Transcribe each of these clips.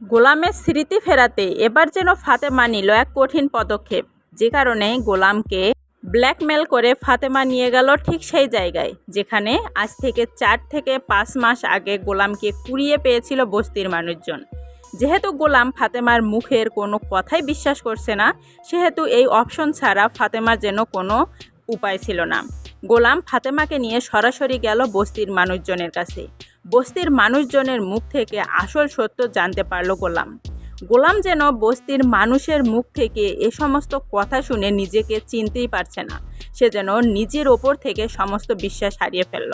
গোলামের স্মৃতি ফেরাতে এবার যেন ফাতেমা নিল এক কঠিন পদক্ষেপ, যে কারণে গোলামকে ব্ল্যাকমেল করে ফাতেমা নিয়ে গেল ঠিক সেই জায়গায় যেখানে আজ থেকে 4 থেকে 5 মাস আগে গোলামকে কুড়িয়ে পেয়েছিল বস্তির মানুষজন। যেহেতু গোলাম ফাতেমার মুখের কোনো কথাই বিশ্বাস করছে না, সেহেতু এই অপশন ছাড়া ফাতেমার যেন কোনো উপায় ছিল না। গোলাম ফাতেমাকে নিয়ে সরাসরি গেল বস্তির মানুষজনের কাছে। বস্তির মানুষজনের মুখ থেকে আসল সত্য জানতে পারল গোলাম যেন বস্তির মানুষের মুখ থেকে এ সমস্ত কথা শুনে নিজেকে চিনতেই পারছে না। সে যেন নিজের ওপর থেকে সমস্ত বিশ্বাস হারিয়ে ফেলল।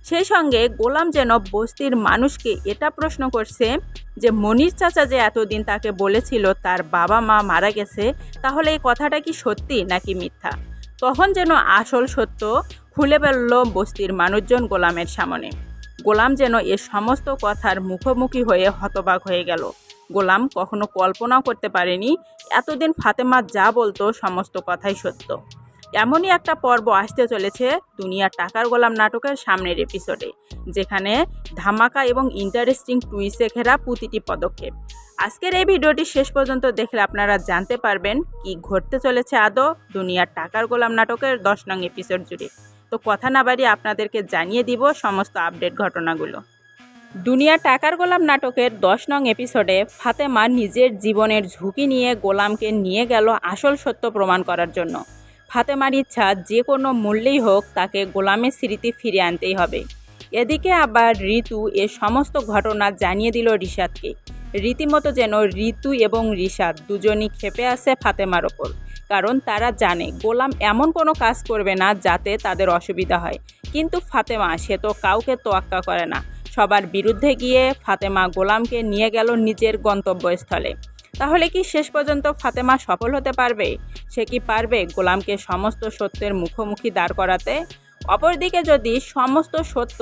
সেই সঙ্গে গোলাম যেন বস্তির মানুষকে এটা প্রশ্ন করছে যে মনির চাচা যে এতদিন তাকে বলেছিল তার বাবা মা মারা গেছে, তাহলে এই কথাটা কি সত্যি নাকি মিথ্যা। তখন যেন আসল সত্য খুলে ফেলল বস্তির মানুষজন গোলামের সামনে। গোলাম যেন এ সমস্ত কথার মুখোমুখি হয়ে হতবাক হয়ে গেল। গোলাম কখনো কল্পনাও করতে পারেনি এতদিন ফাতেমা যা বলতো সমস্ত কথাই সত্য। এমনই একটা পর্ব আসতে চলেছে দুনিয়ার টাকার গোলাম নাটকের সামনের এপিসোডে, যেখানে ধামাকা এবং ইন্টারেস্টিং টুইস্টে ঘেরা প্রতিটি পদক্ষেপ। আজকের এই ভিডিওটি শেষ পর্যন্ত দেখলে আপনারা জানতে পারবেন কি ঘটতে চলেছে আদৌ দুনিয়ার টাকার গোলাম নাটকের 10 নং এপিসোড জুড়ে। তো কথা না বাড়িয়ে আপনাদেরকে জানিয়ে দিব সমস্ত আপডেট ঘটনাগুলো। দুনিয়া টাকার গোলাম নাটকের 10 নং এপিসোডে ফাতেমা নিজের জীবনের ঝুঁকি নিয়ে গোলামকে নিয়ে গেল আসল সত্য প্রমাণ করার জন্য। ফাতেমার ইচ্ছা যে কোনো মূল্যেই হোক তাকে গোলামের স্মৃতি ফিরে আনতেই হবে। এদিকে আবার ঋতু এ সমস্ত ঘটনা জানিয়ে দিল রিশাদকে। রীতিমতো যেন ঋতু এবং রিশাদ দুজনই ক্ষেপে আছে ফাতেমার ওপর, কারণ তারা জানে গোলাম এমন কোনো কাজ করবে না যাতে তাদের অসুবিধা হয়। কিন্তু ফাতেমা সে তো কাউকে তোয়াক্কা করে না। সবার বিরুদ্ধে গিয়ে ফাতেমা গোলামকে নিয়ে গেল নিজের গন্তব্যস্থলে। তাহলে কি শেষ পর্যন্ত ফাতেমা সফল হতে পারবে? সে কি পারবে গোলামকে সমস্ত সত্যের মুখোমুখি দাঁড় করাতে? অপরদিকে যদি সমস্ত সত্য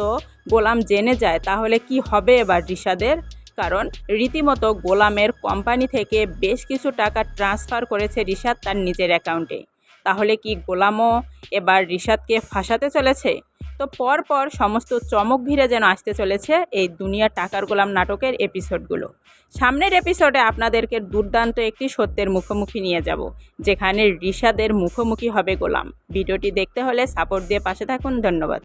গোলাম জেনে যায় তাহলে কি হবে এবার রিশাদের? কারণ রীতিমতো গোলামের কোম্পানি থেকে বেশ কিছু টাকা ট্রান্সফার করেছে রিশাদ তার নিজের অ্যাকাউন্টে। তাহলে কি গোলামও এবার রিশাদকে ফাঁসাতে চলেছে? তো পরপর সমস্ত চমক ঘিরে যেন আসতে চলেছে এই দুনিয়া টাকার গোলাম নাটকের এপিসোডগুলো। সামনের এপিসোডে আপনাদেরকে দুর্দান্ত একটি সত্যের মুখোমুখি নিয়ে যাব, যেখানে রিশাদের মুখোমুখি হবে গোলাম। ভিডিওটি দেখতে হলে সাপোর্ট দিয়ে পাশে থাকুন। ধন্যবাদ।